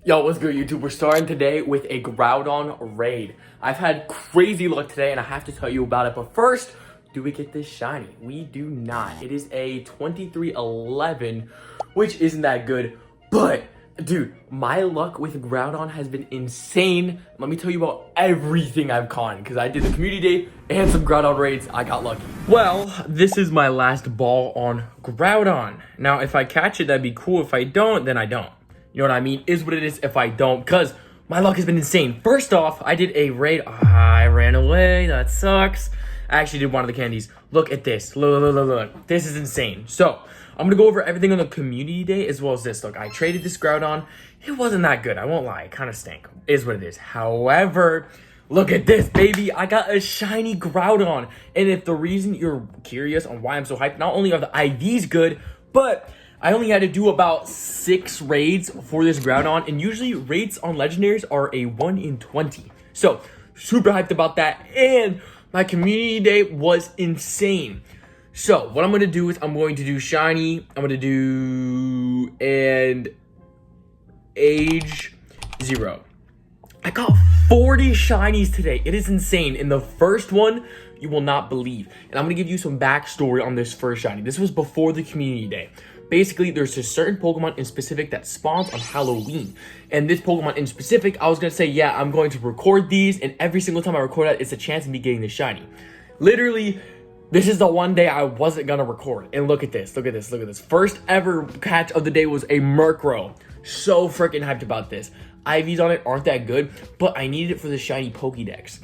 Yo, what's good, YouTube? We're starting today with a Groudon raid. I've had crazy luck today, and I have to tell you about it. But first, do we get this shiny? We do not. It is a 2311, which isn't that good. But, dude, my luck with Groudon has been insane. Let me tell you about everything I've caught, because I did the community day and some Groudon raids. I got lucky. Well, this is my last ball on Groudon. Now, if I catch it, that'd be cool. If I don't, then I don't. You know what I mean? Is what it is if I don't, because my luck has been insane. First off, I did a raid. I ran away. That sucks. I actually did one of the candies. Look at this. Look. This is insane. So, I'm going to go over everything on the community day as well as this. Look, I traded this Groudon. It wasn't that good. I won't lie. It kind of stank. Is what it is. However, look at this, baby. I got a shiny Groudon. And if the reason you're curious on why I'm so hyped, not only are the IVs good, but I only had to do about 6 raids for this Groudon, and usually raids on legendaries are a 1 in 20. So, super hyped about that, and my community day was insane. So, what I'm going to do is I'm going to do shiny, I'm going to do, and age 0. I got 40 shinies today. It is insane. In the first one, you will not believe. And I'm going to give you some backstory on this first shiny. This was before the community day. Basically, there's a certain Pokemon in specific that spawns on Halloween. And this Pokemon in specific, I was going to say, yeah, I'm going to record these. And every single time I record that, it's a chance of me getting the shiny. Literally, this is the one day I wasn't going to record. And look at this. Look at this. Look at this. First ever catch of the day was a Murkrow. So freaking hyped about this. IVs on it aren't that good, but I needed it for the shiny Pokédex.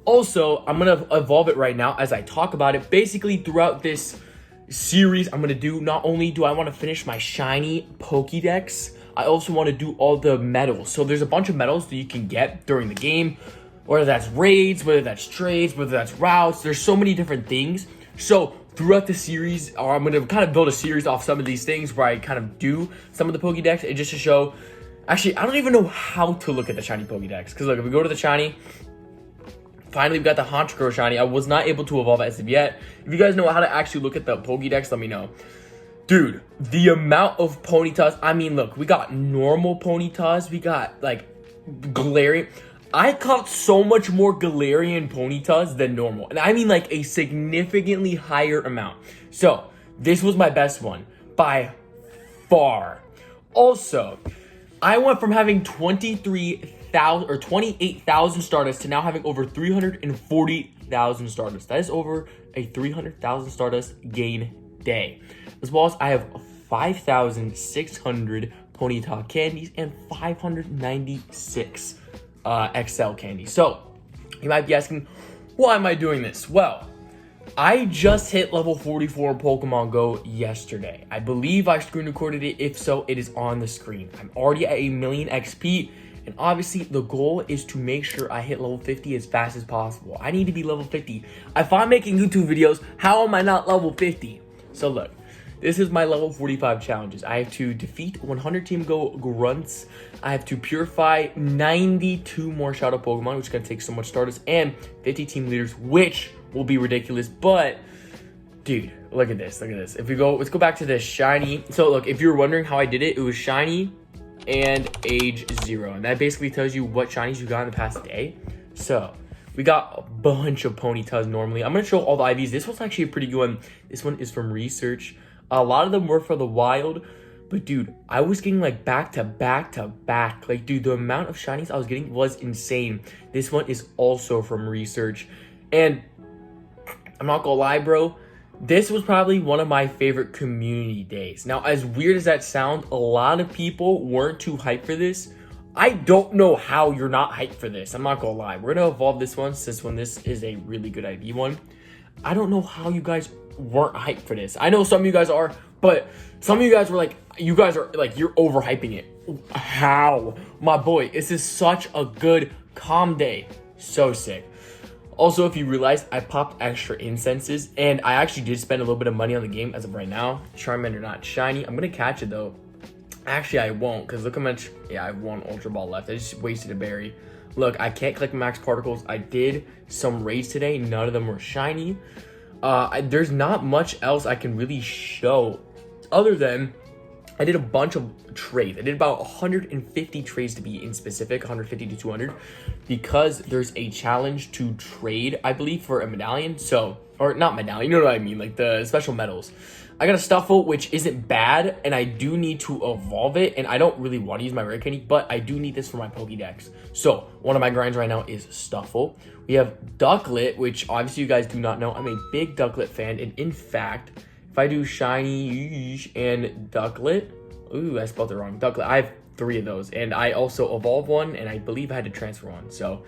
Also, I'm going to evolve it right now as I talk about it. Basically, throughout this series, I'm gonna do, not only do I want to finish my shiny Pokédex, I also want to do all the medals. So there's a bunch of medals that you can get during the game, whether that's raids, whether that's trades, whether that's routes. There's so many different things. So throughout the series, or I'm gonna kind of build a series off some of these things where I kind of do some of the Pokédex, and just to show. Actually, I don't even know how to look at the shiny Pokédex, because look, if we go to the shiny, finally, we got the Honchkrow shiny. I was not able to evolve as of yet. If you guys know how to actually look at the Pokédex, let me know. Dude, the amount of Ponytas. I mean, look, we got normal Ponytas. We got, like, Galarian. I caught so much more Galarian Ponytas than normal. And I mean, like, a significantly higher amount. So, this was my best one by far. Also, I went from having 28,000 Stardust to now having over 340,000 Stardust. That is over a 300,000 Stardust gain day. As well as I have 5,600 Ponyta candies and 596 XL candies. So, you might be asking, why am I doing this? Well, I just hit level 44 in Pokemon Go yesterday. I believe I screen recorded it. If so, it is on the screen. I'm already at a million XP. And obviously, the goal is to make sure I hit level 50 as fast as possible. I need to be level 50. If I'm making YouTube videos, how am I not level 50? So look, this is my level 45 challenges. I have to defeat 100 Team Go Grunts. I have to purify 92 more Shadow Pokemon, which is going to take so much Stardust, and 50 Team Leaders, which will be ridiculous. But, dude, look at this. Look at this. If we go, let's go back to the shiny. So look, if you're wondering how I did it, it was shiny and age 0, and that basically tells you what shinies you got in the past day. So we got a bunch of Ponytas normally. I'm gonna show all the IVs. This one's actually a pretty good one. This one is from research. A lot of them were for the wild, but dude, I was getting like back to back to back. Like, dude, the amount of shinies I was getting was insane. This one is also from research, and I'm not gonna lie, bro, this was probably one of my favorite community days. Now, as weird as that sounds, a lot of people weren't too hyped for this. I don't know how you're not hyped for this. I'm not gonna lie. We're gonna evolve this one, since this is a really good IV one. I don't know how you guys weren't hyped for this. I know some of you guys are, but some of you guys were like, you guys are like, you're overhyping it. How? My boy, this is such a good calm day. So sick. Also, if you realize, I popped extra incenses, and I actually did spend a little bit of money on the game as of right now. Charmander not shiny. I'm going to catch it, though. Actually, I won't, because look how much. Yeah, I have 1 Ultra Ball left. I just wasted a berry. Look, I can't collect max particles. I did some raids today. None of them were shiny. There's not much else I can really show other than I did a bunch of trades. I did about 150 trades to be in specific, 150 to 200, because there's a challenge to trade, I believe, for a medallion. So, or not medallion, you know what I mean, like the special medals. I got a Stuffle, which isn't bad, and I do need to evolve it, and I don't really want to use my rare candy, but I do need this for my Pokédex. So, one of my grinds right now is Stuffle. We have Ducklet, which obviously you guys do not know. I'm a big Ducklet fan, and in fact, if I do Shiny and Ducklet, ooh, I spelled it wrong, Ducklet, I have 3 of those, and I also evolve one, and I believe I had to transfer one, so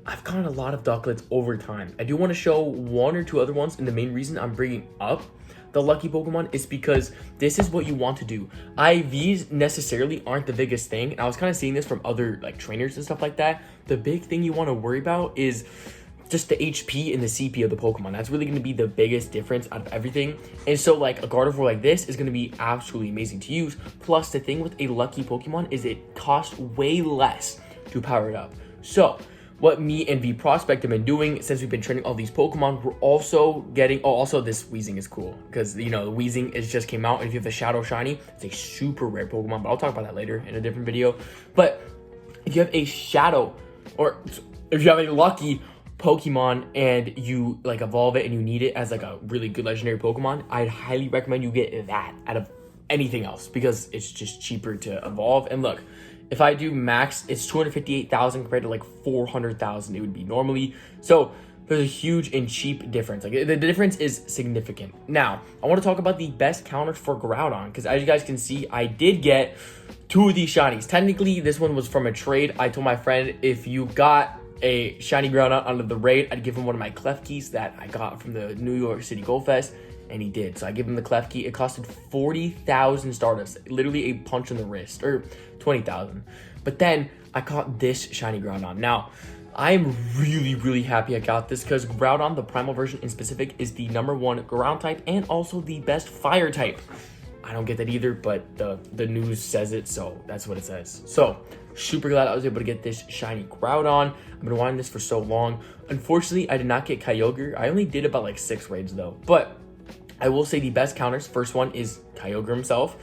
I've gotten a lot of Ducklets over time. I do want to show 1 or 2 other ones, and the main reason I'm bringing up the lucky Pokemon is because this is what you want to do. IVs necessarily aren't the biggest thing, and I was kind of seeing this from other like trainers and stuff like that. The big thing you want to worry about is just the HP and the CP of the Pokemon. That's really going to be the biggest difference out of everything. And so like a Gardevoir like this is going to be absolutely amazing to use. Plus the thing with a lucky Pokemon is it costs way less to power it up. So what me and V Prospect have been doing since we've been training all these Pokemon, we're also getting, oh, also this Weezing is cool because, you know, the Weezing is just came out, and if you have the Shadow Shiny, it's a super rare Pokemon, but I'll talk about that later in a different video. But if you have a Shadow, or if you have a lucky Pokemon and you like evolve it and you need it as like a really good legendary Pokemon, I'd highly recommend you get that out of anything else because it's just cheaper to evolve. And look, if I do max, it's 258,000 compared to like 400,000 it would be normally. So there's a huge and cheap difference. Like the difference is significant. Now, I want to talk about the best counters for Groudon because as you guys can see, I did get 2 of these shinies. Technically, this one was from a trade. I told my friend if you got a shiny Groudon under the raid, I'd give him one of my Clef keys that I got from the New York City Gold Fest, and he did. So I give him the Clef key. It costed 40,000 Stardust, literally a punch in the wrist, or 20,000. But then I caught this shiny Groudon. Now, I'm really happy I got this because Groudon, the primal version in specific, is the #1 ground type and also the best fire type. I don't get that either, but the news says it, so that's what it says. So, super glad I was able to get this shiny Groudon. I've been wanting this for so long. Unfortunately, I did not get Kyogre. I only did about like 6 raids though. But I will say the best counters. First one is Kyogre himself.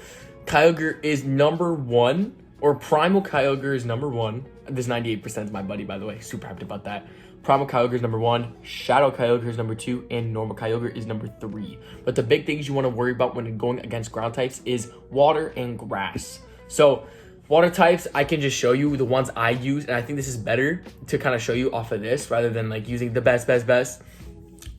Kyogre is #1, or Primal Kyogre is #1. This 98% is my buddy, by the way. Super happy about that. Primal Kyogre is #1, Shadow Kyogre is #2, and Normal Kyogre is #3. But the big things you want to worry about when going against ground types is water and grass. So water types, I can just show you the ones I use, and I think this is better to kind of show you off of this rather than like using the best.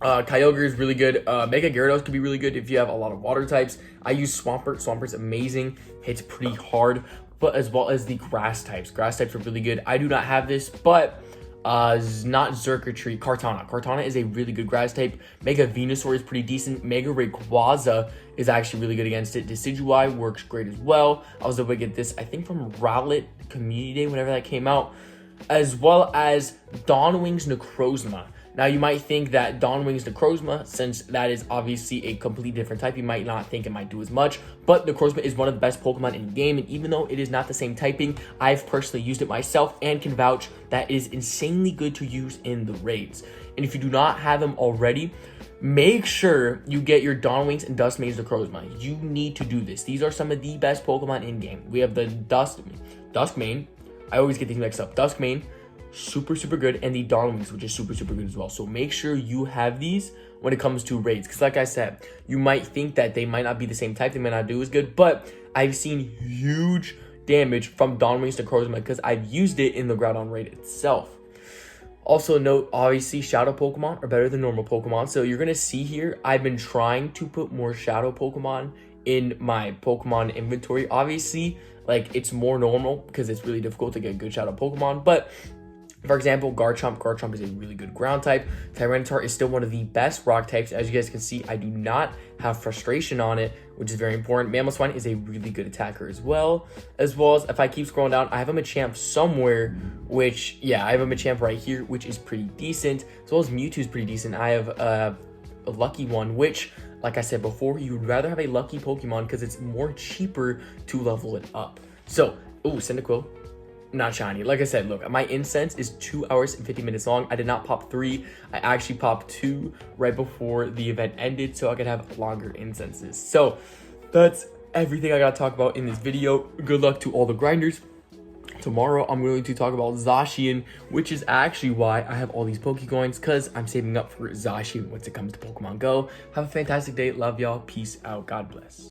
Kyogre is really good. Mega Gyarados could be really good if you have a lot of water types. I use Swampert. Swampert is amazing. Hits pretty hard, but as well as the grass types. Grass types are really good. I do not have this, but not Xurkitree, Kartana. Kartana is a really good grass type. Mega Venusaur is pretty decent. Mega Rayquaza is actually really good against it. Decidueye works great as well. I was able to get this, I think, from Rowlet Community Day, whenever that came out, as well as Dawnwing's Necrozma. Now, you might think that Dawnwing's Necrozma, since that is obviously a completely different type, you might not think it might do as much, but Necrozma is one of the best Pokemon in the game, and even though it is not the same typing, I've personally used it myself and can vouch that it is insanely good to use in the raids. And if you do not have them already, make sure you get your Dawnwings and Duskmane's Necrozma. You need to do this. These are some of the best Pokemon in-game. We have the Duskmane. I always get these mixed up. Duskmane, super good, and the Dawnwings, which is super good as well. So make sure you have these when it comes to raids, because like I said, you might think that they might not be the same type, they might not do as good, but I've seen huge damage from Dawnwings to Necrozma because I've used it in the Groudon raid itself. Also note, obviously, Shadow Pokemon are better than normal Pokemon, so you're gonna see here, I've been trying to put more Shadow Pokemon in my Pokemon inventory. Obviously, like, it's more normal because it's really difficult to get good Shadow Pokemon, but for example, Garchomp. Garchomp is a really good ground type. Tyranitar is still one of the best rock types. As you guys can see, I do not have Frustration on it, which is very important. Mamoswine is a really good attacker as well. As if I keep scrolling down, I have a Machamp somewhere, which, yeah, I have a Machamp right here, which is pretty decent. As well as Mewtwo is pretty decent. I have a Lucky one, which, like I said before, you would rather have a Lucky Pokemon because it's more cheaper to level it up. So, Cyndaquil. Not shiny. Like I said, look, my incense is 2 hours and 50 minutes long. I did not pop 3. I actually popped 2 right before the event ended so I could have longer incenses. So that's everything I gotta talk about in this video. Good luck to all the grinders. Tomorrow, I'm going to talk about Zacian, which is actually why I have all these Pokecoins, because I'm saving up for Zacian once it comes to Pokemon Go. Have a fantastic day. Love y'all. Peace out. God bless.